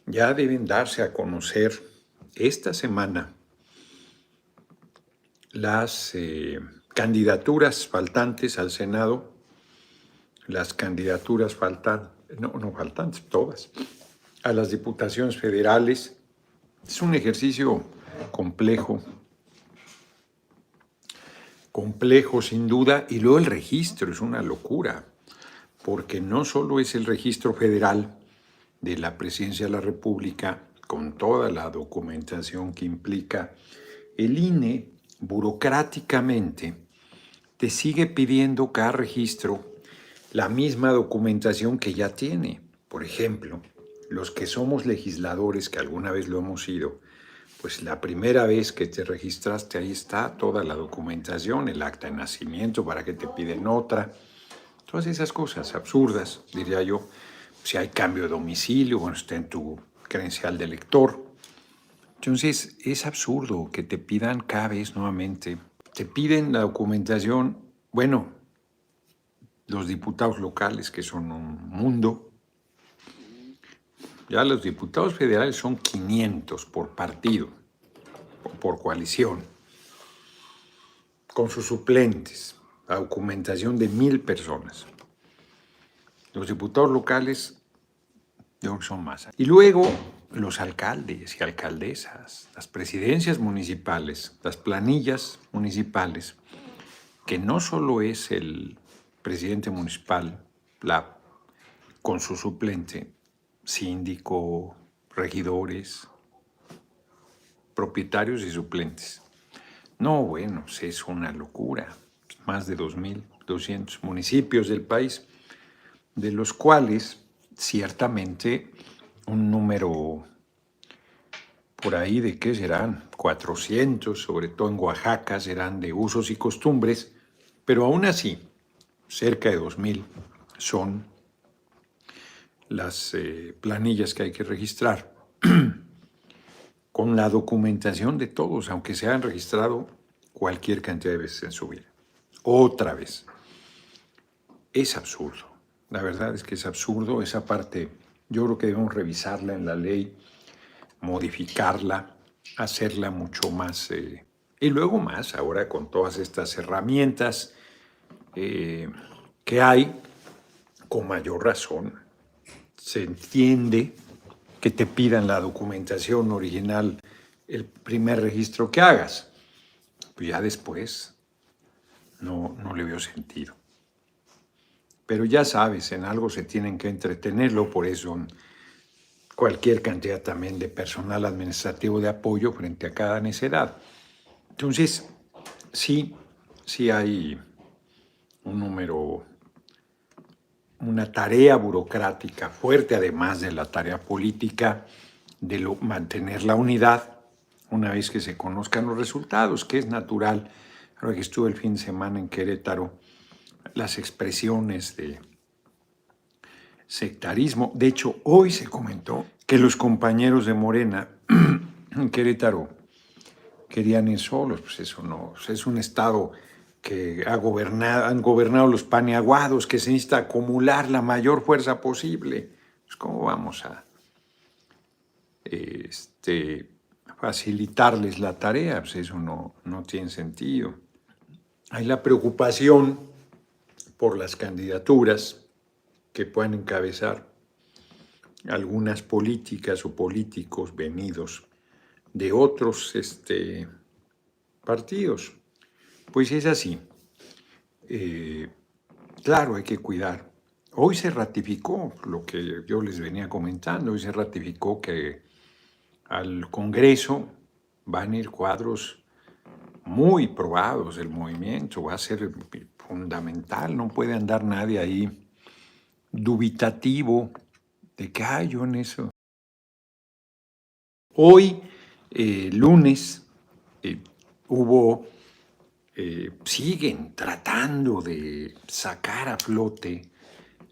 Ya deben darse a conocer esta semana las candidaturas faltantes al Senado, las candidaturas no faltantes, todas, a las diputaciones federales. Es un ejercicio complejo sin duda, y luego el registro es una locura, porque no solo es el registro federal de la Presidencia de la República, con toda la documentación que implica, el INE burocráticamente te sigue pidiendo cada registro la misma documentación que ya tiene. Por ejemplo, los que somos legisladores, que alguna vez lo hemos sido, pues la primera vez que te registraste, ahí está toda la documentación, el acta de nacimiento, para que te piden otra, todas esas cosas absurdas, diría yo. Si hay cambio de domicilio, bueno, está en tu credencial de elector. Entonces, es absurdo que te pidan cada vez nuevamente. Te piden la documentación, bueno, los diputados locales, que son un mundo. Ya los diputados federales son 500 por partido, o por coalición, con sus suplentes, la documentación de 1000 personas. Los diputados locales, yo creo que son más. Y luego los alcaldes y alcaldesas, las presidencias municipales, las planillas municipales, que no solo es el presidente municipal con su suplente, síndico, regidores, propietarios y suplentes. No, bueno, pues es una locura. Más de 2.200 municipios del país, de los cuales ciertamente un número por ahí de qué serán, 400, sobre todo en Oaxaca, serán de usos y costumbres, pero aún así, cerca de 2.000 son las planillas que hay que registrar, con la documentación de todos, aunque se hayan registrado cualquier cantidad de veces en su vida. Otra vez. Es absurdo. La verdad es que es absurdo. Esa parte yo creo que debemos revisarla en la ley, modificarla, hacerla mucho más, y luego más ahora con todas estas herramientas que hay, con mayor razón. Se entiende que te pidan la documentación original el primer registro que hagas. Pues ya después no le veo sentido. Pero ya sabes, en algo se tienen que entretenerlo, por eso cualquier cantidad también de personal administrativo de apoyo frente a cada necedad. Entonces, sí hay un número, una tarea burocrática fuerte, además de la tarea política de mantener la unidad una vez que se conozcan los resultados, que es natural. Ahora que estuve el fin de semana en Querétaro, las expresiones de sectarismo. De hecho, hoy se comentó que los compañeros de Morena en Querétaro querían ir solos. Pues eso no, es un estado que han gobernado los paneaguados, que se necesita acumular la mayor fuerza posible. Pues ¿cómo vamos a facilitarles la tarea? Pues eso no tiene sentido. Hay la preocupación por las candidaturas que puedan encabezar algunas políticas o políticos venidos de otros partidos. Pues es así. Claro, hay que cuidar. Hoy se ratificó lo que yo les venía comentando, hoy se ratificó que al Congreso van a ir cuadros muy probados del movimiento, va a ser fundamental, no puede andar nadie ahí dubitativo de que yo en eso. Hoy, lunes, siguen tratando de sacar a flote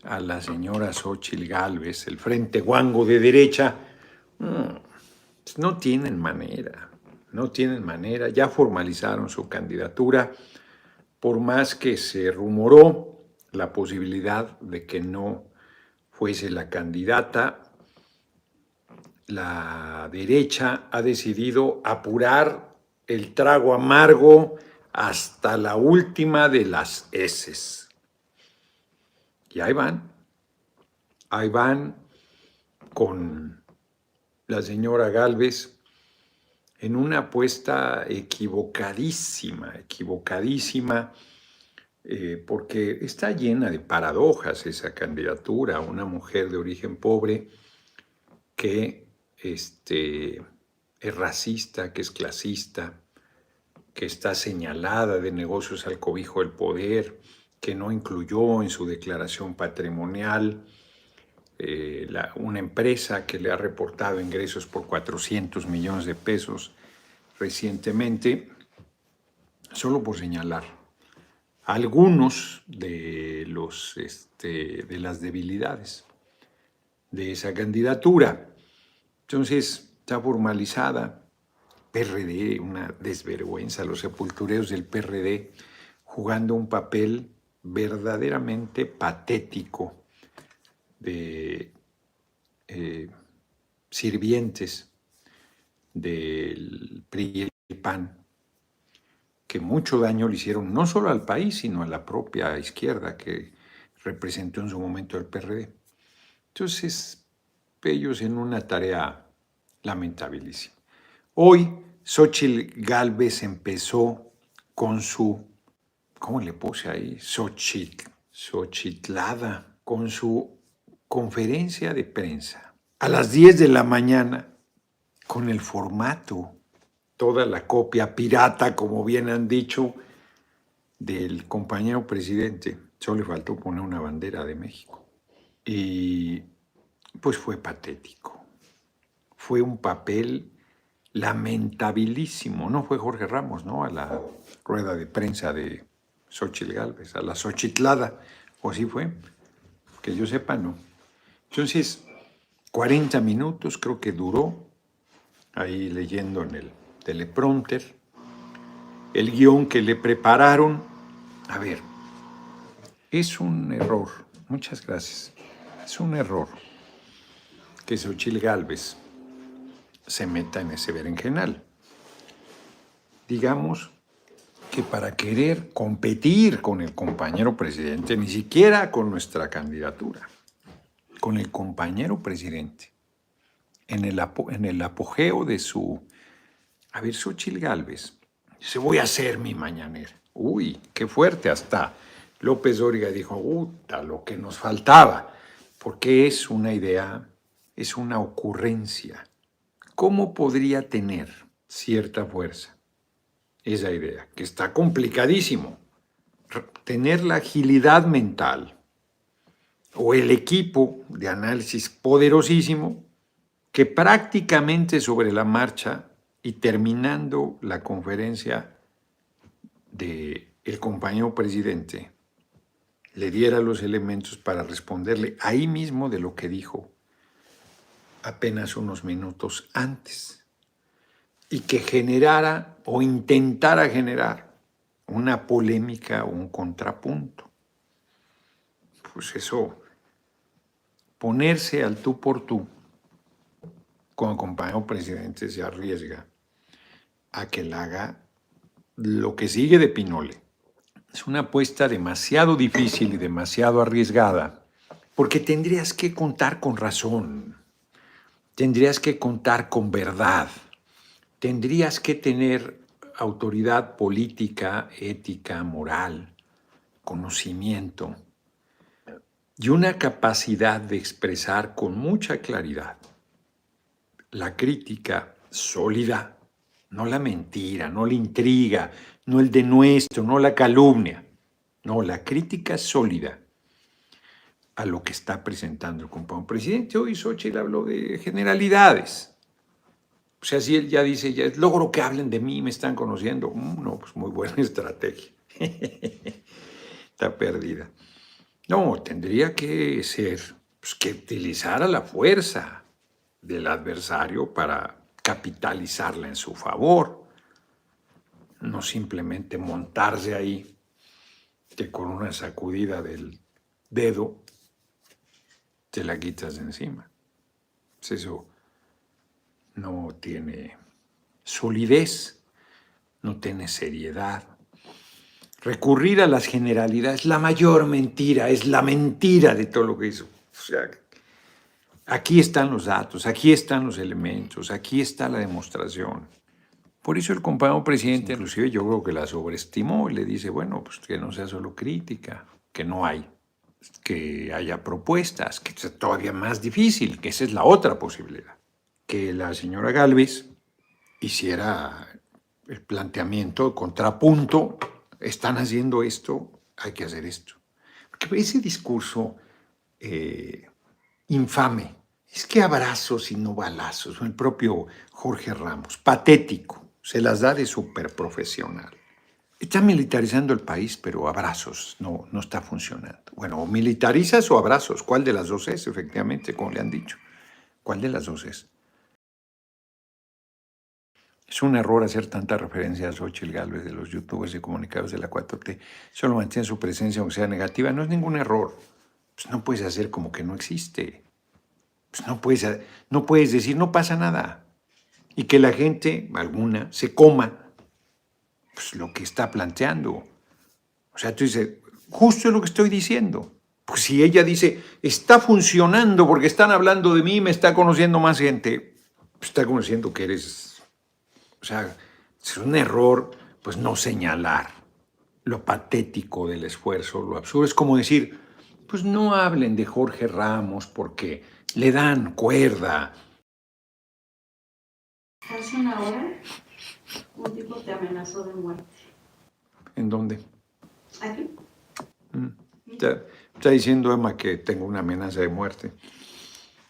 a la señora Xóchitl Gálvez, el Frente Guango de derecha. No tienen manera, ya formalizaron su candidatura, por más que se rumoró la posibilidad de que no fuese la candidata. la derecha ha decidido apurar el trago amargo hasta la última de las heces. Y ahí van con la señora Gálvez en una apuesta equivocadísima, porque está llena de paradojas esa candidatura. Una mujer de origen pobre que es racista, que es clasista, que está señalada de negocios al cobijo del poder, que no incluyó en su declaración patrimonial una empresa que le ha reportado ingresos por 400 millones de pesos recientemente, solo por señalar algunos de las debilidades de esa candidatura. Entonces, está formalizada. PRD, una desvergüenza, los sepultureros del PRD jugando un papel verdaderamente patético de sirvientes del PRI y el PAN, que mucho daño le hicieron no solo al país, sino a la propia izquierda que representó en su momento el PRD. Entonces, ellos en una tarea lamentabilísima. Hoy, Xóchitl Gálvez empezó con su, ¿cómo le puse ahí? Xochitlada, con su conferencia de prensa a las 10 de la mañana, con el formato, toda la copia pirata, como bien han dicho, del compañero presidente. Solo le faltó poner una bandera de México. Y pues fue patético. Fue un papel lamentabilísimo. No fue Jorge Ramos, ¿no? A la rueda de prensa de Xóchitl Gálvez, a la Xochitlada, o así fue, que yo sepa, no. Entonces, 40 minutos creo que duró, ahí leyendo en el teleprompter, el guión que le prepararon. A ver, es un error, muchas gracias, es un error que Xóchitl Gálvez se meta en ese berenjenal. Digamos que para querer competir con el compañero presidente, ni siquiera con nuestra candidatura, con el compañero presidente, en el apogeo de su... A ver, Xóchitl Gálvez, dice, voy a hacer mi mañanera. Uy, qué fuerte, hasta López Dóriga dijo, lo que nos faltaba, porque es una idea, es una ocurrencia. ¿Cómo podría tener cierta fuerza esa idea? Que está complicadísimo. Tener la agilidad mental o el equipo de análisis poderosísimo que prácticamente sobre la marcha y terminando la conferencia del compañero presidente le diera los elementos para responderle ahí mismo de lo que dijo apenas unos minutos antes, y que generara o intentara generar una polémica o un contrapunto. Pues eso, ponerse al tú por tú con el compañero presidente se arriesga a que le haga lo que sigue de Pinole. Es una apuesta demasiado difícil y demasiado arriesgada, porque tendrías que contar con razón, tendrías que contar con verdad, tendrías que tener autoridad política, ética, moral, conocimiento y una capacidad de expresar con mucha claridad la crítica sólida, no la mentira, no la intriga, no el denuesto, no la calumnia, no, la crítica sólida a lo que está presentando el compañero presidente. Hoy Xóchitl habló de generalidades. O sea, si él ya dice, ya logro que hablen de mí, me están conociendo. No, pues muy buena estrategia. Está perdida. No, tendría que ser, pues, que utilizara la fuerza del adversario para capitalizarla en su favor. No simplemente montarse ahí, que con una sacudida del dedo te la quitas de encima. Pues eso no tiene solidez, no tiene seriedad. Recurrir a las generalidades, la mayor mentira, es la mentira de todo lo que hizo. O sea, aquí están los datos, aquí están los elementos, aquí está la demostración. Por eso el compañero presidente, inclusive yo creo que la sobreestimó y le dice, bueno, pues que no sea solo crítica, que no hay, que haya propuestas, que es todavía más difícil, que esa es la otra posibilidad. Que la señora Gálvez hiciera el planteamiento, contrapunto, están haciendo esto, hay que hacer esto. Porque ese discurso infame, es que abrazos y no balazos, el propio Jorge Ramos, patético, se las da de súper profesional. Está militarizando el país, pero abrazos no está funcionando. Bueno, o militarizas o abrazos, ¿cuál de las dos es? Efectivamente, como le han dicho. ¿Cuál de las dos es? Es un error hacer tanta referencia a Xóchitl Gálvez de los youtubers y comunicados de la 4T. Solo mantiene su presencia aunque sea negativa. No es ningún error. Pues no puedes hacer como que no existe. Pues no puedes decir no pasa nada. Y que la gente, alguna, se coma pues, lo que está planteando. O sea, tú dices, justo es lo que estoy diciendo. Pues si ella dice, está funcionando porque están hablando de mí, me está conociendo más gente, pues está conociendo que eres... O sea, es un error, pues no señalar lo patético del esfuerzo, lo absurdo. Es como decir, pues no hablen de Jorge Ramos porque le dan cuerda. Hace una hora, un tipo te amenazó de muerte. ¿En dónde? Aquí. Está diciendo Emma que tengo una amenaza de muerte.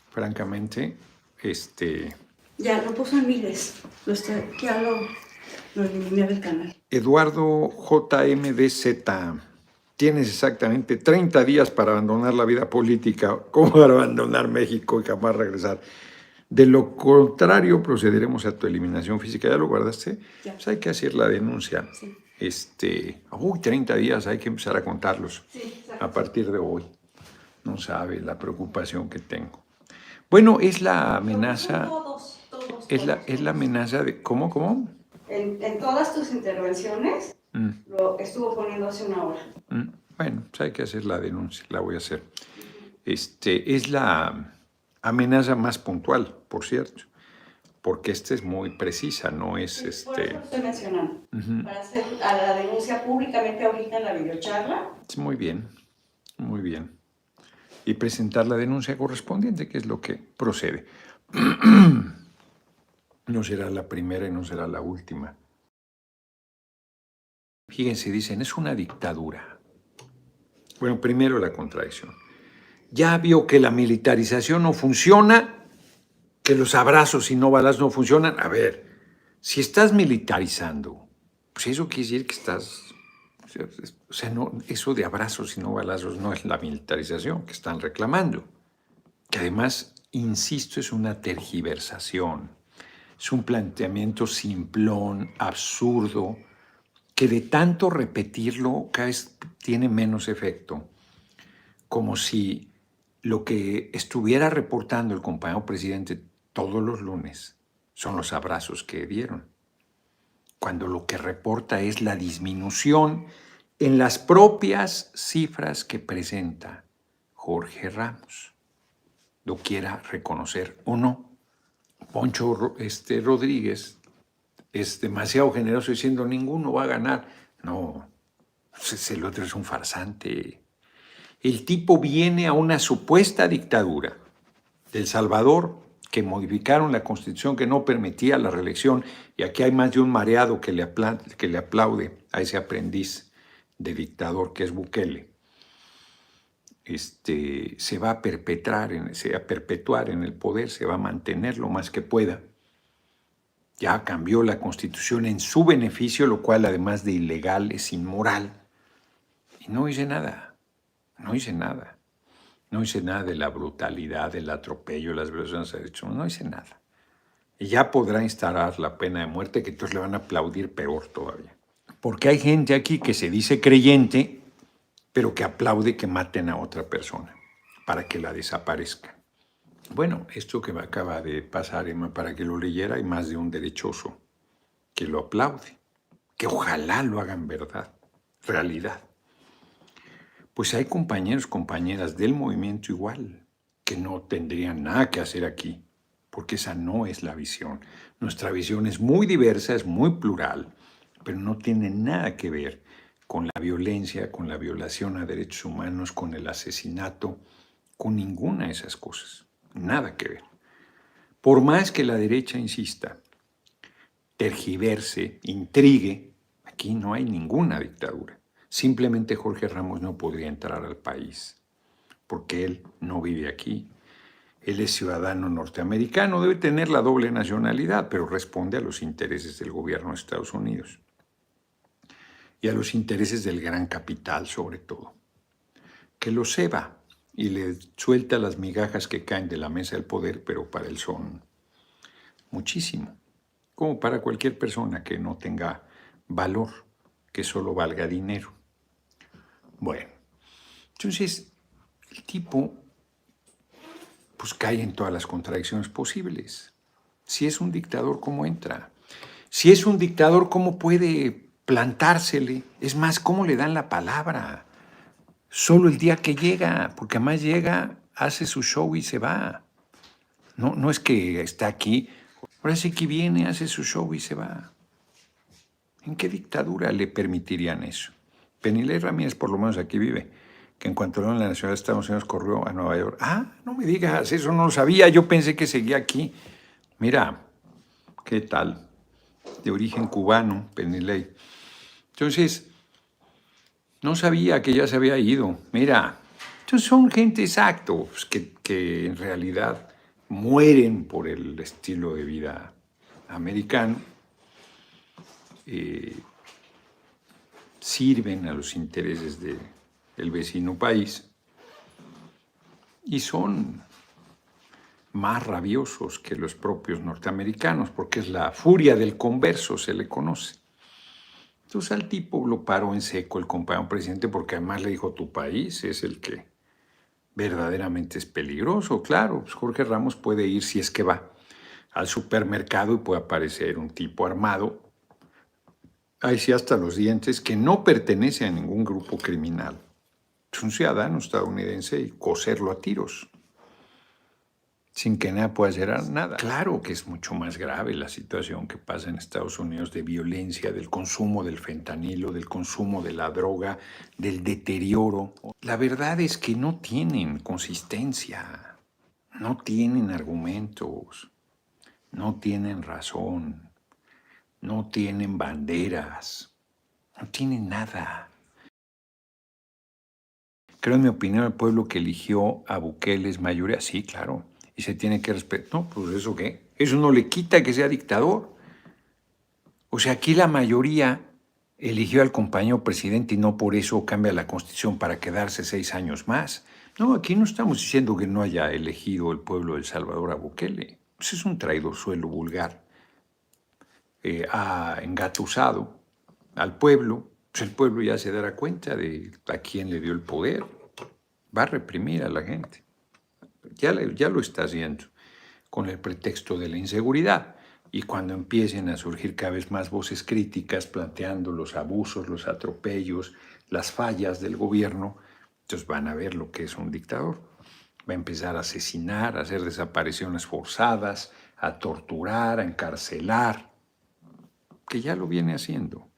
Francamente, Ya lo puso en miles. Ya lo eliminé del canal. Eduardo JMDZ, tienes exactamente 30 días para abandonar la vida política, como para abandonar México y jamás regresar. De lo contrario, procederemos a tu eliminación física. ¿Ya lo guardaste? Ya. Pues hay que hacer la denuncia. Sí. 30 días, hay que empezar a contarlos. Sí, a partir de hoy. No sabe la preocupación que tengo. Bueno, es la amenaza... Todos. Es la amenaza de... ¿Cómo? En todas tus intervenciones lo estuvo poniendo hace una hora. Bueno, pues hay que hacer la denuncia, la voy a hacer. Es la amenaza más puntual, por cierto, porque esta es muy precisa, no es... Por eso lo estoy mencionando. Para hacer a la denuncia públicamente ahorita en la videocharla. Muy bien, muy bien. Y presentar la denuncia correspondiente, que es lo que procede. No será la primera y no será la última. Fíjense, dicen, es una dictadura. Bueno, primero la contradicción. Ya vio que la militarización no funciona, que los abrazos y no balas no funcionan. A ver, si estás militarizando, pues eso quiere decir que estás... O sea, no, eso de abrazos y no balazos no es la militarización que están reclamando. Que además, insisto, es una tergiversación. Es un planteamiento simplón, absurdo, que de tanto repetirlo cada vez tiene menos efecto. Como si lo que estuviera reportando el compañero presidente todos los lunes son los abrazos que dieron, cuando lo que reporta es la disminución en las propias cifras que presenta Jorge Ramos, lo quiera reconocer o no. Poncho Rodríguez es demasiado generoso diciendo ninguno va a ganar. No, el otro es un farsante. El tipo viene a una supuesta dictadura del Salvador, que modificaron la Constitución que no permitía la reelección, y aquí hay más de un mareado que le aplaude a ese aprendiz de dictador que es Bukele. Se va a perpetuar en el poder, se va a mantener lo más que pueda. Ya cambió la Constitución en su beneficio, lo cual además de ilegal es inmoral. Y no hice nada, no hice nada. No hice nada de la brutalidad, del atropello, las violaciones de derechos humanos, no hice nada. Y ya podrá instalar la pena de muerte, que entonces le van a aplaudir peor todavía. Porque hay gente aquí que se dice creyente, pero que aplaude que maten a otra persona para que la desaparezcan. Bueno, esto que me acaba de pasar, Emma, para que lo leyera, hay más de un derechoso que lo aplaude, que ojalá lo hagan verdad, realidad. Pues hay compañeros, compañeras del movimiento igual, que no tendrían nada que hacer aquí, porque esa no es la visión. Nuestra visión es muy diversa, es muy plural, pero no tiene nada que ver con la violencia, con la violación a derechos humanos, con el asesinato, con ninguna de esas cosas. Nada que ver. Por más que la derecha insista, tergiverse, intrigue, aquí no hay ninguna dictadura. Simplemente Jorge Ramos no podría entrar al país porque él no vive aquí. Él es ciudadano norteamericano, debe tener la doble nacionalidad, pero responde a los intereses del gobierno de Estados Unidos y a los intereses del gran capital sobre todo, que lo ceba y le suelta las migajas que caen de la mesa del poder, pero para él son muchísimo, como para cualquier persona que no tenga valor, que solo valga dinero. Bueno, entonces el tipo pues cae en todas las contradicciones posibles. Si es un dictador, ¿cómo entra? Si es un dictador, ¿cómo puede plantársele? Es más, ¿cómo le dan la palabra? Solo el día que llega, porque además llega, hace su show y se va. No es que está aquí, ahora sí que viene, hace su show y se va. ¿En qué dictadura le permitirían eso? Penilei Ramírez, por lo menos aquí vive, que en cuanto en la nacionalidad de Estados Unidos corrió a Nueva York. Ah, no me digas, eso no lo sabía, yo pensé que seguía aquí. Mira, ¿qué tal? De origen cubano, Penilei. Entonces, no sabía que ya se había ido. Mira, entonces son gente exactos que en realidad mueren por el estilo de vida americano. Sirven a los intereses del vecino país y son más rabiosos que los propios norteamericanos, porque es la furia del converso, se le conoce. Entonces al tipo lo paró en seco el compañero presidente, porque además le dijo, tu país es el que verdaderamente es peligroso. Claro, pues Jorge Ramos puede ir, si es que va, al supermercado y puede aparecer un tipo armado, ahí sí hasta los dientes, que no pertenece a ningún grupo criminal. Es un ciudadano estadounidense y coserlo a tiros, sin que nada pueda hacer nada. Claro que es mucho más grave la situación que pasa en Estados Unidos de violencia, del consumo del fentanilo, del consumo de la droga, del deterioro. La verdad es que no tienen consistencia, no tienen argumentos, no tienen razón, no tienen banderas, no tienen nada. Creo, en mi opinión, el pueblo que eligió a Bukele es mayoría. Sí, claro. Y se tiene que respetar. No, pues ¿eso qué? Eso no le quita que sea dictador. O sea, aquí la mayoría eligió al compañero presidente y no por eso cambia la Constitución para quedarse 6 años más. No, aquí no estamos diciendo que no haya elegido el pueblo de El Salvador a Bukele. Pues es un traidorzuelo vulgar. Ha engatusado al pueblo. Pues el pueblo ya se dará cuenta de a quién le dio el poder. Va a reprimir a la gente. Ya lo está haciendo con el pretexto de la inseguridad. Y cuando empiecen a surgir cada vez más voces críticas planteando los abusos, los atropellos, las fallas del gobierno, entonces van a ver lo que es un dictador. Va a empezar a asesinar, a hacer desapariciones forzadas, a torturar, a encarcelar, que ya lo viene haciendo,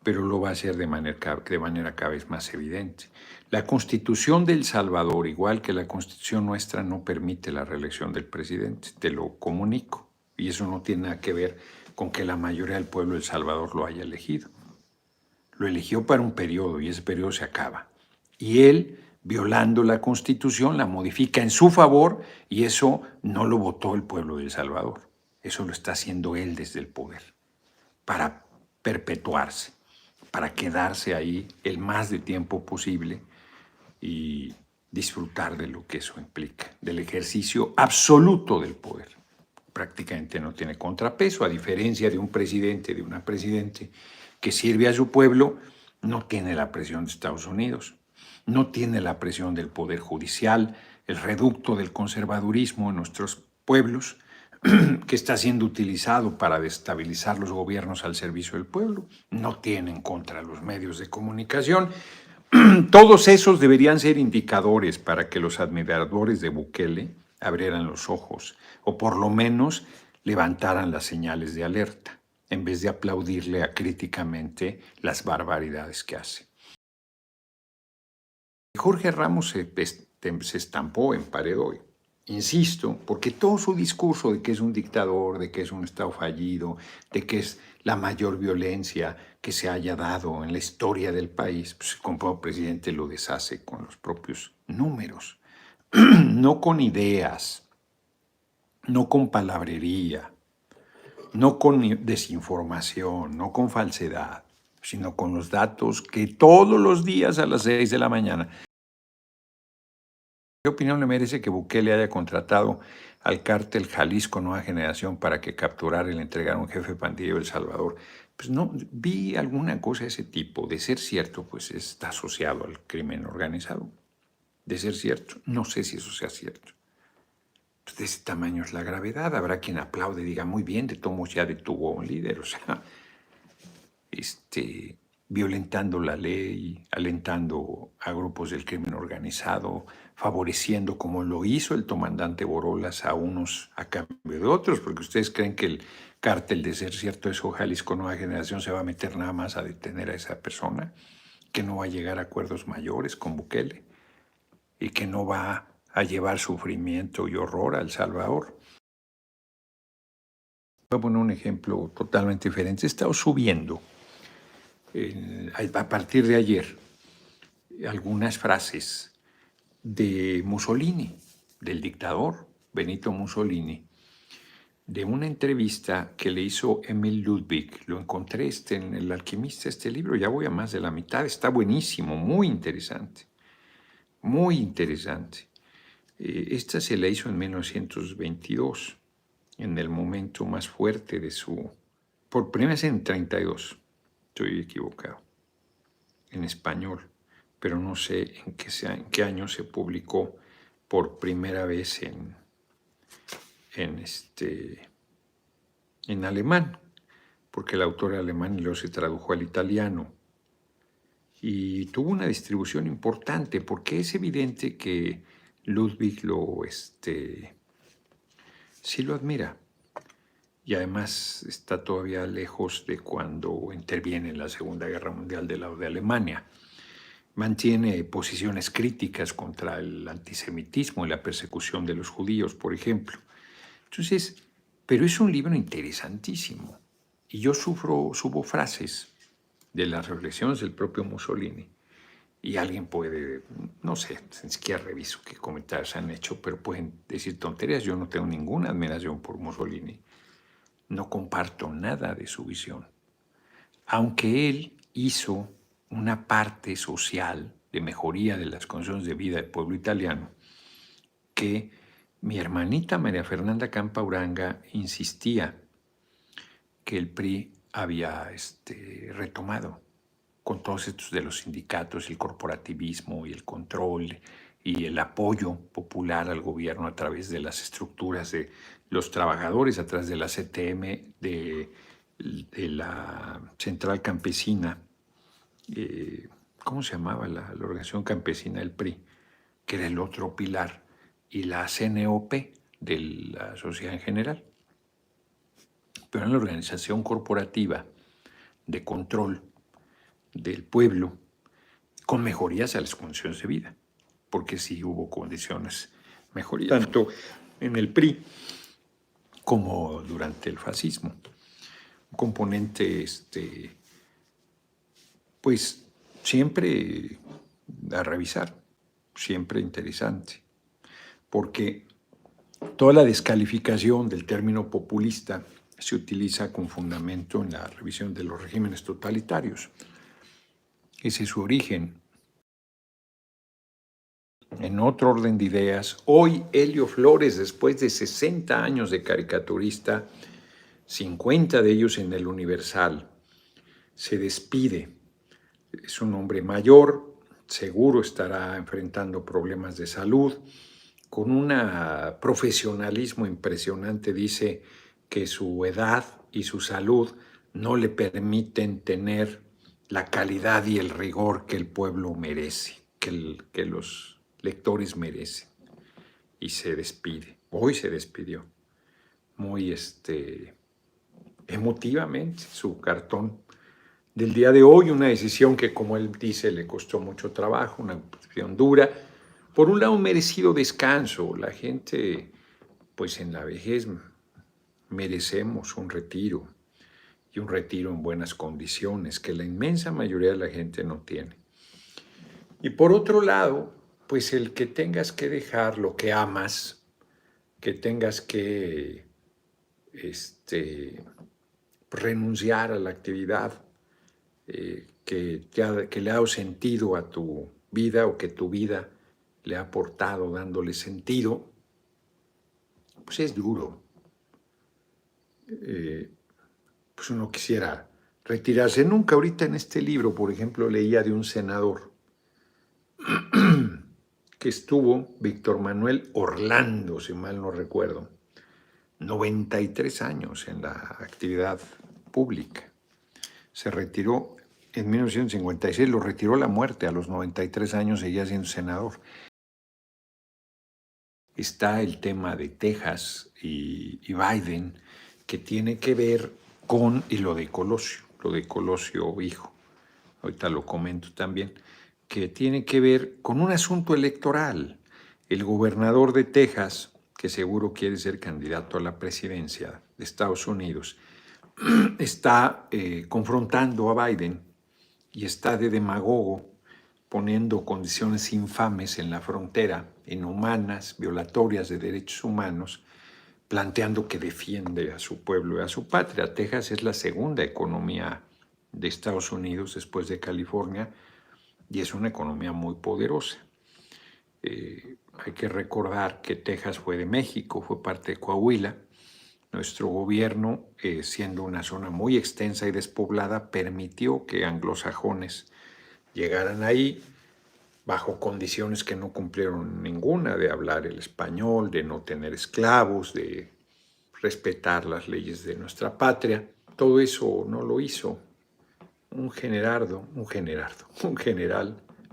pero lo va a hacer de manera cada vez más evidente. La Constitución de El Salvador, igual que la Constitución nuestra, no permite la reelección del presidente, te lo comunico. Y eso no tiene nada que ver con que la mayoría del pueblo de El Salvador lo haya elegido. Lo eligió para un periodo y ese periodo se acaba. Y él, violando la Constitución, la modifica en su favor y eso no lo votó el pueblo de El Salvador. Eso lo está haciendo él desde el poder, para perpetuarse, para quedarse ahí el más de tiempo posible y disfrutar de lo que eso implica, del ejercicio absoluto del poder. Prácticamente no tiene contrapeso, a diferencia de un presidente, de una presidente que sirve a su pueblo, no tiene la presión de Estados Unidos. no tiene la presión del poder judicial, el reducto del conservadurismo en nuestros pueblos, que está siendo utilizado para destabilizar los gobiernos al servicio del pueblo, no tiene en contra los medios de comunicación. Todos esos deberían ser indicadores para que los admiradores de Bukele abrieran los ojos o por lo menos levantaran las señales de alerta en vez de aplaudirle acríticamente las barbaridades que hace. Jorge Ramos se estampó en pared hoy. Insisto, porque todo su discurso de que es un dictador, de que es un Estado fallido, de que es la mayor violencia que se haya dado en la historia del país, pues como presidente lo deshace con los propios números, no con ideas, no con palabrería, no con desinformación, no con falsedad, sino con los datos que todos los días a las 6 de la mañana. ¿Qué opinión le merece que Bukele haya contratado al cártel Jalisco Nueva Generación para que capturara y le entregara a un jefe pandillero de El Salvador? Pues no, vi alguna cosa de ese tipo. De ser cierto, pues está asociado al crimen organizado. De ser cierto, no sé si eso sea cierto. Pues de ese tamaño es la gravedad. Habrá quien aplaude y diga, muy bien, de todos modos ya detuvo a un líder. O sea, violentando la ley, alentando a grupos del crimen organizado, favoreciendo, como lo hizo el comandante Borolas, a unos a cambio de otros, porque ustedes creen que el cártel, de ser cierto eso, Jalisco Nueva Generación, se va a meter nada más a detener a esa persona, que no va a llegar a acuerdos mayores con Bukele y que no va a llevar sufrimiento y horror a El Salvador. Voy a poner un ejemplo totalmente diferente. He estado subiendo a partir de ayer algunas frases de Mussolini, del dictador Benito Mussolini, de una entrevista que le hizo Emil Ludwig. Lo encontré en El Alquimista, este libro, ya voy a más de la mitad, está buenísimo, muy interesante, muy interesante. Esta se la hizo en 1922, en el momento más fuerte de su... Por primera vez en 32, estoy equivocado, en español, pero no sé en qué año se publicó por primera vez en alemán, porque el autor era alemán y luego se tradujo al italiano. Y tuvo una distribución importante, porque es evidente que Ludwig sí lo admira. Y además está todavía lejos de cuando interviene en la Segunda Guerra Mundial del lado de Alemania. Mantiene posiciones críticas contra el antisemitismo y la persecución de los judíos, por ejemplo. Entonces, pero es un libro interesantísimo. Y yo subo frases de las reflexiones del propio Mussolini. Y alguien puede, no sé, ni siquiera reviso qué comentarios han hecho, pero pueden decir tonterías. Yo no tengo ninguna admiración por Mussolini. No comparto nada de su visión. Aunque él hizo una parte social de mejoría de las condiciones de vida del pueblo italiano, que mi hermanita María Fernanda Campa Uranga insistía que el PRI había retomado con todos estos de los sindicatos, el corporativismo y el control y el apoyo popular al gobierno a través de las estructuras de los trabajadores, a través de la CTM, de la Central Campesina, ¿cómo se llamaba la organización campesina del PRI? Que era el otro pilar, y la CNOP de la sociedad en general. Pero en la organización corporativa de control del pueblo, con mejorías a las condiciones de vida, porque sí hubo condiciones mejorías, tanto en el PRI como durante el fascismo. Un componente, pues, siempre a revisar, siempre interesante, porque toda la descalificación del término populista se utiliza con fundamento en la revisión de los regímenes totalitarios. Ese es su origen. En otro orden de ideas, hoy Helio Flores, después de 60 años de caricaturista, 50 de ellos en el Universal, se despide. Es un hombre mayor, seguro estará enfrentando problemas de salud. Con un profesionalismo impresionante dice que su edad y su salud no le permiten tener la calidad y el rigor que el pueblo merece, que los lectores merecen. Y se despide. Hoy se despidió. Muy emotivamente su cartón del día de hoy, una decisión que, como él dice, le costó mucho trabajo, una decisión dura. Por un lado, un merecido descanso. La gente, pues en la vejez, merecemos un retiro, y un retiro en buenas condiciones, que la inmensa mayoría de la gente no tiene. Y por otro lado, pues el que tengas que dejar lo que amas, que tengas que renunciar a la actividad que le ha dado sentido a tu vida, o que tu vida le ha aportado dándole sentido, pues es duro. Pues uno quisiera retirarse. Nunca ahorita en este libro, por ejemplo, leía de un senador que estuvo, Víctor Manuel Orlando, si mal no recuerdo, 93 años en la actividad pública. Se retiró en 1956, lo retiró la muerte, a los 93 años seguía siendo senador. Está el tema de Texas y Biden, que tiene que ver con, y lo de Colosio hijo, ahorita lo comento también, que tiene que ver con un asunto electoral. El gobernador de Texas, que seguro quiere ser candidato a la presidencia de Estados Unidos, está confrontando a Biden y está de demagogo, poniendo condiciones infames en la frontera, inhumanas, violatorias de derechos humanos, planteando que defiende a su pueblo y a su patria. Texas es la segunda economía de Estados Unidos después de California, y es una economía muy poderosa. Hay que recordar que Texas fue de México, fue parte de Coahuila. Nuestro gobierno, siendo una zona muy extensa y despoblada, permitió que anglosajones llegaran ahí bajo condiciones que no cumplieron ninguna, de hablar el español, de no tener esclavos, de respetar las leyes de nuestra patria. Todo eso no lo hizo un general,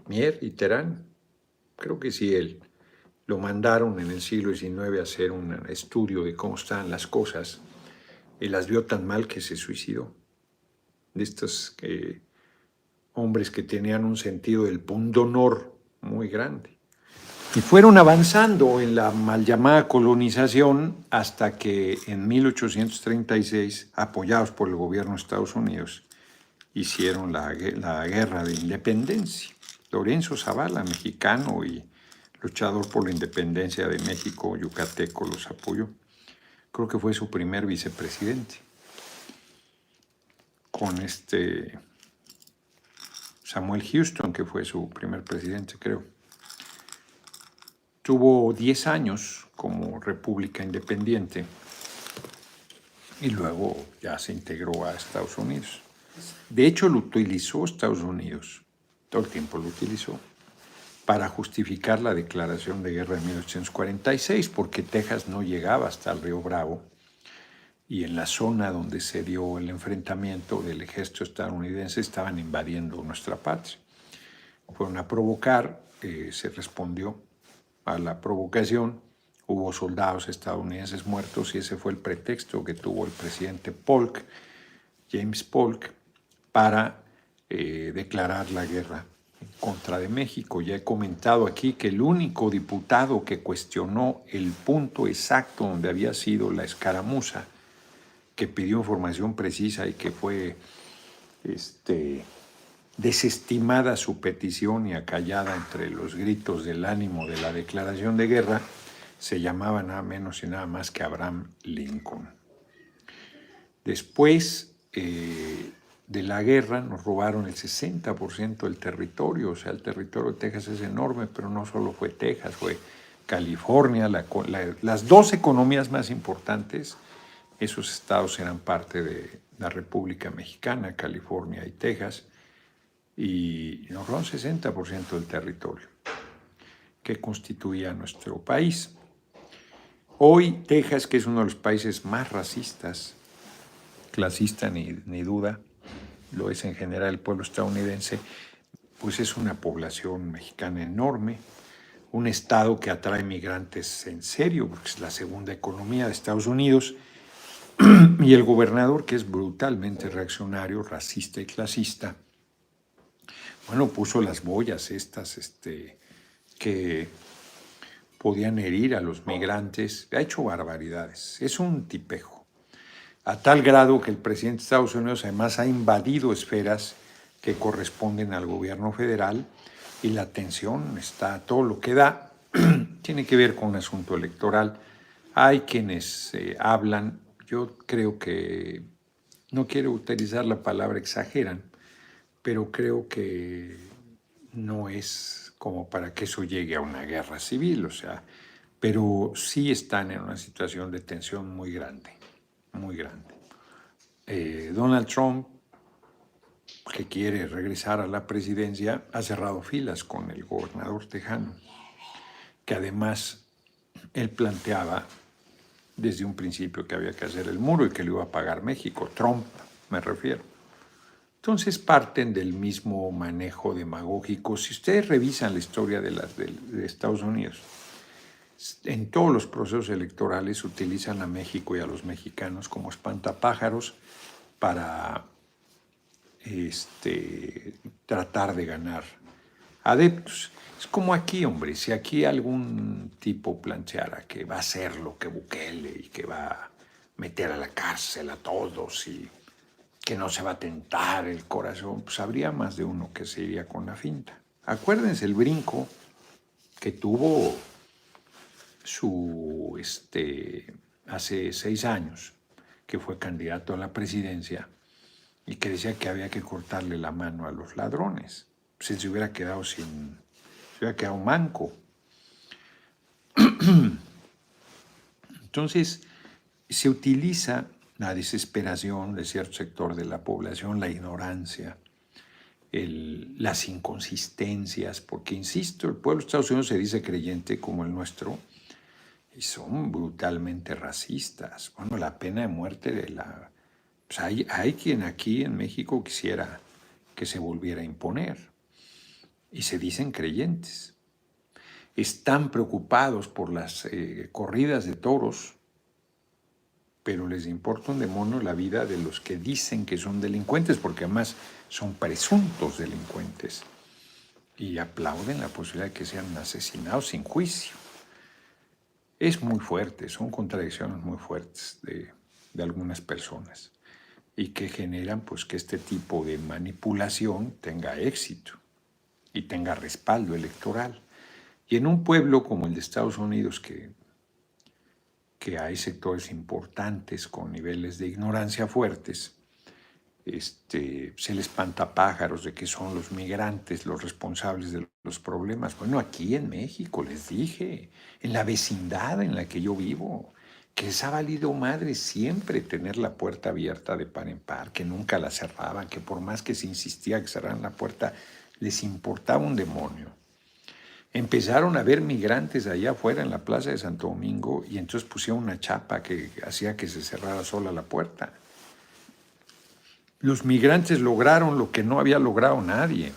Mier y Terán. Creo que sí, él. Lo mandaron en el siglo XIX a hacer un estudio de cómo estaban las cosas, y las vio tan mal que se suicidó. De estos hombres que tenían un sentido del pundonor muy grande. Y fueron avanzando en la mal llamada colonización hasta que en 1836, apoyados por el gobierno de Estados Unidos, hicieron la guerra de independencia. Lorenzo Zavala, mexicano y luchador por la independencia de México, yucateco, los apoyó. Creo que fue su primer vicepresidente, con Samuel Houston, que fue su primer presidente, creo. Tuvo 10 años como república independiente y luego ya se integró a Estados Unidos. De hecho, lo utilizó Estados Unidos, todo el tiempo lo utilizó, para justificar la declaración de guerra de 1846, porque Texas no llegaba hasta el río Bravo, y en la zona donde se dio el enfrentamiento del ejército estadounidense estaban invadiendo nuestra patria. Fueron a provocar, se respondió a la provocación, hubo soldados estadounidenses muertos, y ese fue el pretexto que tuvo el presidente Polk, James Polk, para declarar la guerra en contra de México. Ya he comentado aquí que el único diputado que cuestionó el punto exacto donde había sido la escaramuza, que pidió información precisa y que fue desestimada su petición y acallada entre los gritos del ánimo de la declaración de guerra, se llamaba nada menos y nada más que Abraham Lincoln. Después de la guerra nos robaron el 60% del territorio, o sea, el territorio de Texas es enorme, pero no solo fue Texas, fue California, las dos economías más importantes. Esos estados eran parte de la República Mexicana, California y Texas, y nos robó 60% del territorio que constituía nuestro país. Hoy Texas, que es uno de los países más racistas, clasista ni duda, lo es en general el pueblo estadounidense, pues es una población mexicana enorme, un estado que atrae migrantes en serio, porque es la segunda economía de Estados Unidos, y el gobernador, que es brutalmente reaccionario, racista y clasista, bueno, puso las boyas estas que podían herir a los migrantes, ha hecho barbaridades, es un tipejo, a tal grado que el presidente de Estados Unidos además ha invadido esferas que corresponden al gobierno federal y la tensión está a todo lo que da, tiene que ver con un asunto electoral. Hay quienes hablan, yo creo que, no quiero utilizar la palabra exageran, pero creo que no es como para que eso llegue a una guerra civil, o sea, pero sí están en una situación de tensión muy grande, muy grande. Donald Trump, que quiere regresar a la presidencia, ha cerrado filas con el gobernador tejano, que además él planteaba desde un principio que había que hacer el muro y que lo iba a pagar México, Trump me refiero. Entonces parten del mismo manejo demagógico. Si ustedes revisan la historia de Estados Unidos, en todos los procesos electorales utilizan a México y a los mexicanos como espantapájaros para tratar de ganar adeptos. Es como aquí, hombre, si aquí algún tipo planteara que va a hacer lo que Bukele y que va a meter a la cárcel a todos y que no se va a tentar el corazón, pues habría más de uno que se iría con la finta. Acuérdense el brinco que tuvo hace 6 años, que fue candidato a la presidencia y que decía que había que cortarle la mano a los ladrones. Pues se hubiera quedado se hubiera quedado manco. Entonces, se utiliza la desesperación de cierto sector de la población, la ignorancia, las inconsistencias, porque, insisto, el pueblo de Estados Unidos se dice creyente como el nuestro y son brutalmente racistas. Bueno, la pena de muerte pues hay quien aquí en México quisiera que se volviera a imponer y se dicen creyentes. Están preocupados por las corridas de toros, pero les importa un demonio la vida de los que dicen que son delincuentes, porque además son presuntos delincuentes, y aplauden la posibilidad de que sean asesinados sin juicio. Es muy fuerte, son contradicciones muy fuertes de algunas personas y que generan pues que este tipo de manipulación tenga éxito y tenga respaldo electoral. Y en un pueblo como el de Estados Unidos, que hay sectores importantes con niveles de ignorancia fuertes, se les espanta pájaros de que son los migrantes los responsables de los problemas. Bueno, aquí en México, les dije, en la vecindad en la que yo vivo, que les ha valido madre siempre tener la puerta abierta de par en par, que nunca la cerraban, que por más que se insistía que cerraran la puerta, les importaba un demonio. Empezaron a ver migrantes allá afuera en la plaza de Santo Domingo y entonces pusieron una chapa que hacía que se cerrara sola la puerta. Los migrantes lograron lo que no había logrado nadie,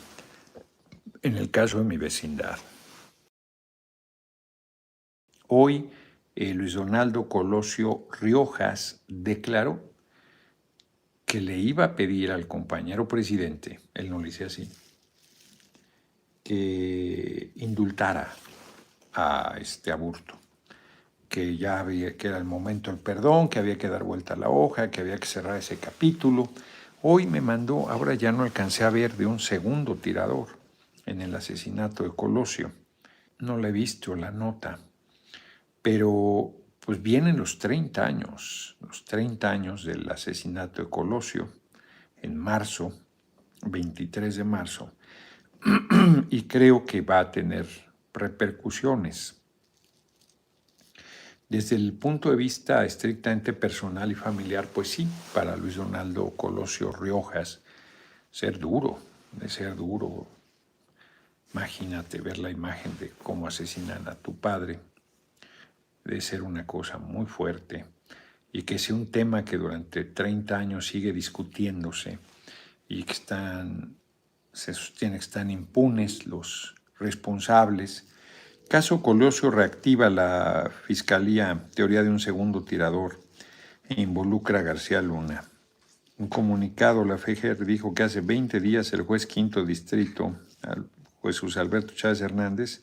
en el caso de mi vecindad. Hoy, Luis Donaldo Colosio Riojas declaró que le iba a pedir al compañero presidente, él no lo dice así, que indultara a Aburto, que ya que era el momento del perdón, que había que dar vuelta a la hoja, que había que cerrar ese capítulo. Hoy me mandó, ahora ya no alcancé a ver, de un segundo tirador en el asesinato de Colosio. No le he visto la nota, pero pues vienen los 30 años del asesinato de Colosio en marzo, 23 de marzo, y creo que va a tener repercusiones. Desde el punto de vista estrictamente personal y familiar, pues sí, para Luis Donaldo Colosio Riojas, ser duro, de ser duro. Imagínate ver la imagen de cómo asesinan a tu padre, de ser una cosa muy fuerte, y que sea un tema que durante 30 años sigue discutiéndose y que se sostiene que están impunes los responsables. Caso Colosio reactiva la Fiscalía teoría de un segundo tirador e involucra a García Luna. Un comunicado, la FGR dijo que hace 20 días el juez quinto distrito, el juez José Alberto Chávez Hernández,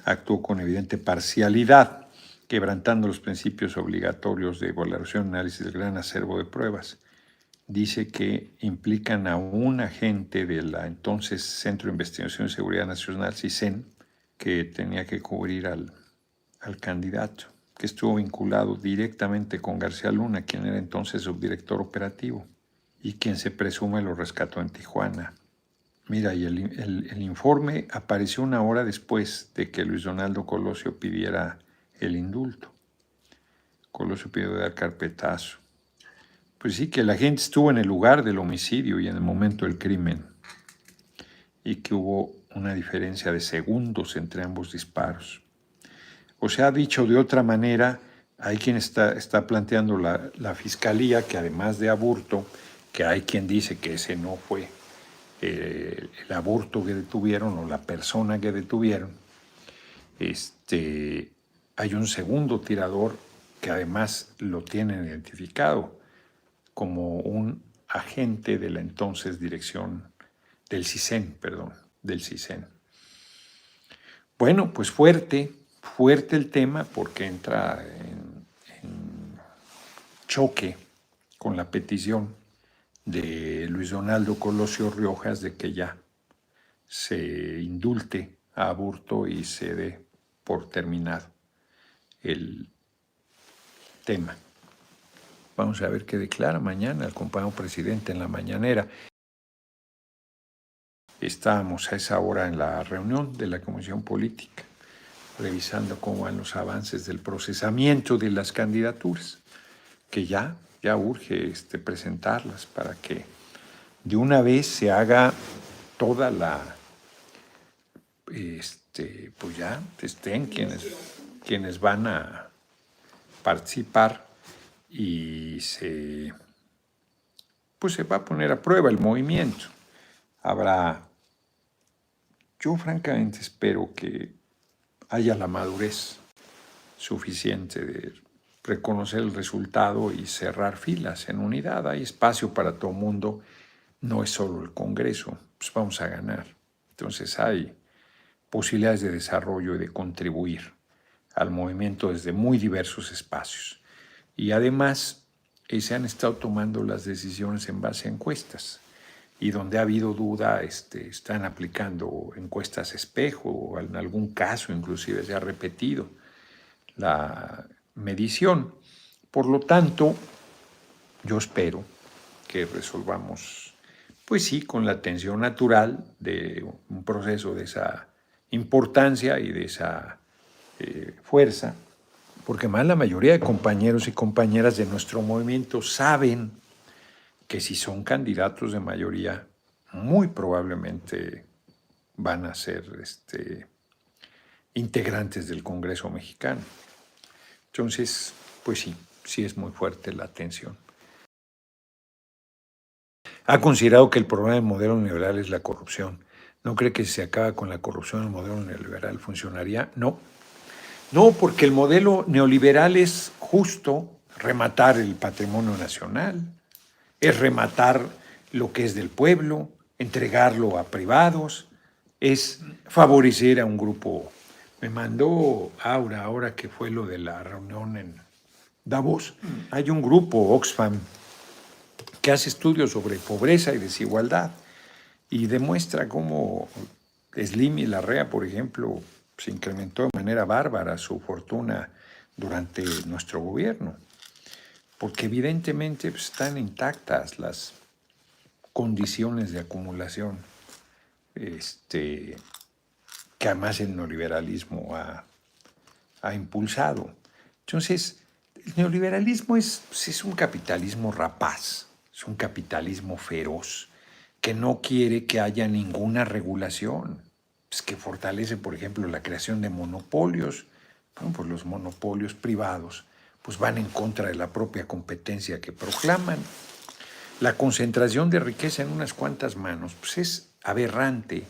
actuó con evidente parcialidad, quebrantando los principios obligatorios de evaluación y análisis del gran acervo de pruebas. Dice que implican a un agente de la entonces Centro de Investigación y Seguridad Nacional, CISEN, que tenía que cubrir al candidato, que estuvo vinculado directamente con García Luna, quien era entonces subdirector operativo y quien se presume lo rescató en Tijuana. Mira, y el informe apareció una hora después de que Luis Donaldo Colosio pidiera el indulto. Colosio pidió dar carpetazo. Pues sí, que la gente estuvo en el lugar del homicidio y en el momento del crimen, y que hubo una diferencia de segundos entre ambos disparos. O sea, dicho de otra manera, hay quien está planteando la fiscalía que además de aborto, que hay quien dice que ese no fue el aborto que detuvieron o la persona que detuvieron, hay un segundo tirador que además lo tienen identificado como un agente de la entonces dirección del CISEN, del CISEN. Bueno, pues fuerte el tema porque entra en choque con la petición de Luis Donaldo Colosio Riojas de que ya se indulte a Aburto y se dé por terminado el tema. Vamos a ver qué declara mañana el compañero presidente en la mañanera. Estábamos a esa hora en la reunión de la Comisión Política, revisando cómo van los avances del procesamiento de las candidaturas, que ya urge presentarlas para que de una vez se haga toda la, pues ya estén quienes van a participar y pues se va a poner a prueba el movimiento. Yo francamente espero que haya la madurez suficiente de reconocer el resultado y cerrar filas en unidad. Hay espacio para todo mundo, no es solo el Congreso, pues vamos a ganar. Entonces hay posibilidades de desarrollo y de contribuir al movimiento desde muy diversos espacios. Y además se han estado tomando las decisiones en base a encuestas. Y donde ha habido duda, están aplicando encuestas espejo, o en algún caso inclusive se ha repetido la medición. Por lo tanto, yo espero que resolvamos, pues sí, con la tensión natural de un proceso de esa importancia y de esa fuerza, porque más la mayoría de compañeros y compañeras de nuestro movimiento saben que si son candidatos de mayoría, muy probablemente van a ser integrantes del Congreso mexicano. Entonces, pues sí es muy fuerte la tensión. Ha considerado que el problema del modelo neoliberal es la corrupción. ¿No cree que si se acaba con la corrupción el modelo neoliberal funcionaría? No, porque el modelo neoliberal es justo rematar el patrimonio nacional, es rematar lo que es del pueblo, entregarlo a privados, es favorecer a un grupo. Me mandó Aura, ahora que fue lo de la reunión en Davos, hay un grupo, Oxfam, que hace estudios sobre pobreza y desigualdad y demuestra cómo Slim y Larrea, por ejemplo, se incrementó de manera bárbara su fortuna durante nuestro gobierno, porque evidentemente están intactas las condiciones de acumulación que además el neoliberalismo ha impulsado. Entonces, el neoliberalismo es un capitalismo rapaz, es un capitalismo feroz, que no quiere que haya ninguna regulación, pues que fortalece, por ejemplo, la creación de monopolios. Bueno, pues los monopolios privados pues van en contra de la propia competencia que proclaman. La concentración de riqueza en unas cuantas manos, pues es aberrante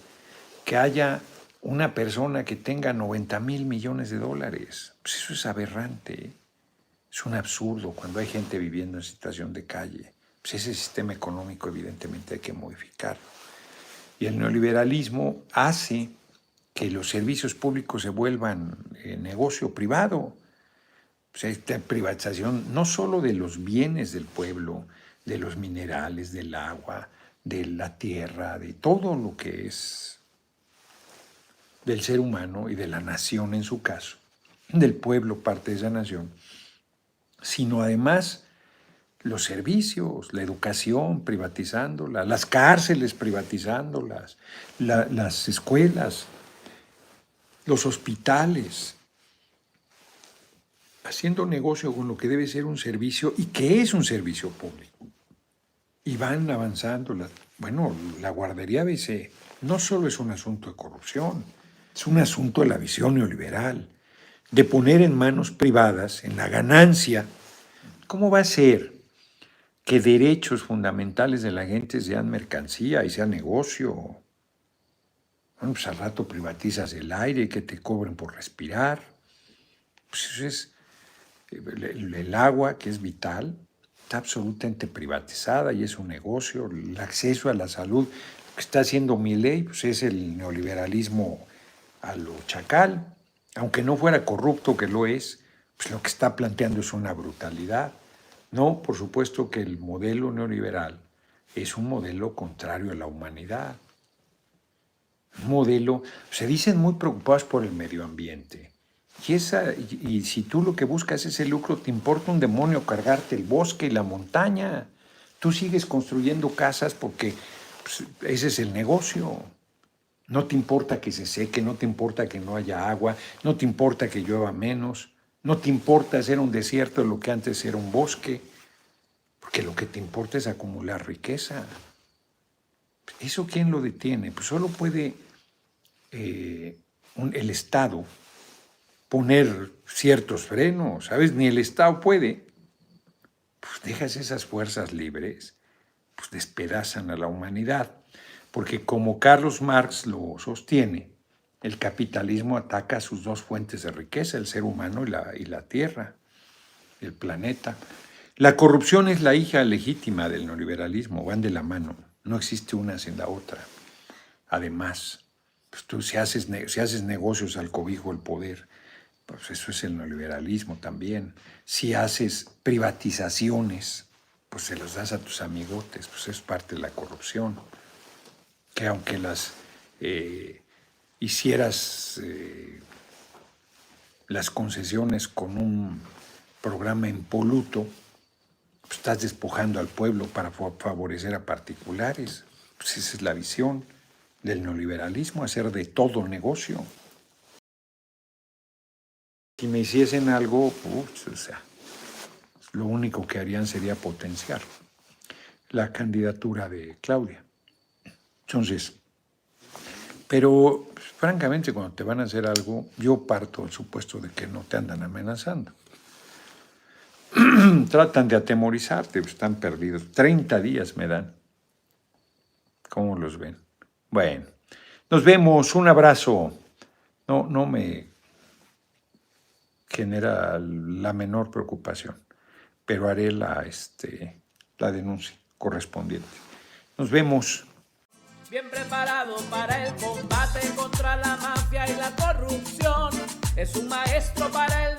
que haya una persona que tenga 90,000 millones de dólares. Pues eso es aberrante. Es un absurdo cuando hay gente viviendo en situación de calle. Pues ese sistema económico evidentemente hay que modificarlo. Y el neoliberalismo hace que los servicios públicos se vuelvan negocio privado. Pues esta privatización no solo de los bienes del pueblo, de los minerales, del agua, de la tierra, de todo lo que es del ser humano y de la nación en su caso, del pueblo parte de esa nación, sino además los servicios, la educación privatizándola, las cárceles privatizándolas, las escuelas, los hospitales, haciendo negocio con lo que debe ser un servicio y que es un servicio público. Y van avanzando. Bueno, la guardería ABC no solo es un asunto de corrupción, es un asunto de la visión neoliberal, de poner en manos privadas, en la ganancia. ¿Cómo va a ser que derechos fundamentales de la gente sean mercancía y sean negocio? Bueno, pues al rato privatizas el aire, que te cobren por respirar. Pues eso es el agua, que es vital, está absolutamente privatizada y es un negocio. El acceso a la salud, lo que está haciendo Milei, pues es el neoliberalismo a lo chacal. Aunque no fuera corrupto, que lo es, pues lo que está planteando es una brutalidad. No, por supuesto que el modelo neoliberal es un modelo contrario a la humanidad. Un modelo, se dicen muy preocupados por el medio ambiente. Y si tú lo que buscas es el lucro, te importa un demonio cargarte el bosque y la montaña. Tú sigues construyendo casas porque pues, ese es el negocio. No te importa que se seque, no te importa que no haya agua, no te importa que llueva menos, no te importa hacer un desierto de lo que antes era un bosque, porque lo que te importa es acumular riqueza. ¿Eso quién lo detiene? Pues solo puede el Estado poner ciertos frenos, ¿sabes? Ni el Estado puede. Pues dejas esas fuerzas libres, pues despedazan a la humanidad. Porque como Carlos Marx lo sostiene, el capitalismo ataca sus dos fuentes de riqueza, el ser humano y la tierra, el planeta. La corrupción es la hija legítima del neoliberalismo, van de la mano, no existe una sin la otra. Además, pues tú si haces negocios al cobijo del poder, pues eso es el neoliberalismo también. Si haces privatizaciones, pues se las das a tus amigotes, pues es parte de la corrupción. Que aunque las hicieras las concesiones con un programa impoluto, pues estás despojando al pueblo para favorecer a particulares. Pues esa es la visión del neoliberalismo, hacer de todo negocio. Si me hiciesen algo, o sea, lo único que harían sería potenciar la candidatura de Claudia. Entonces, pero pues, francamente cuando te van a hacer algo, yo parto del supuesto de que no te andan amenazando. Tratan de atemorizarte, están perdidos. 30 días me dan. ¿Cómo los ven? Bueno, nos vemos, un abrazo. No me genera la menor preocupación, pero haré la denuncia correspondiente. Nos vemos. Bien preparado para el combate contra la mafia y la corrupción. Es un maestro para el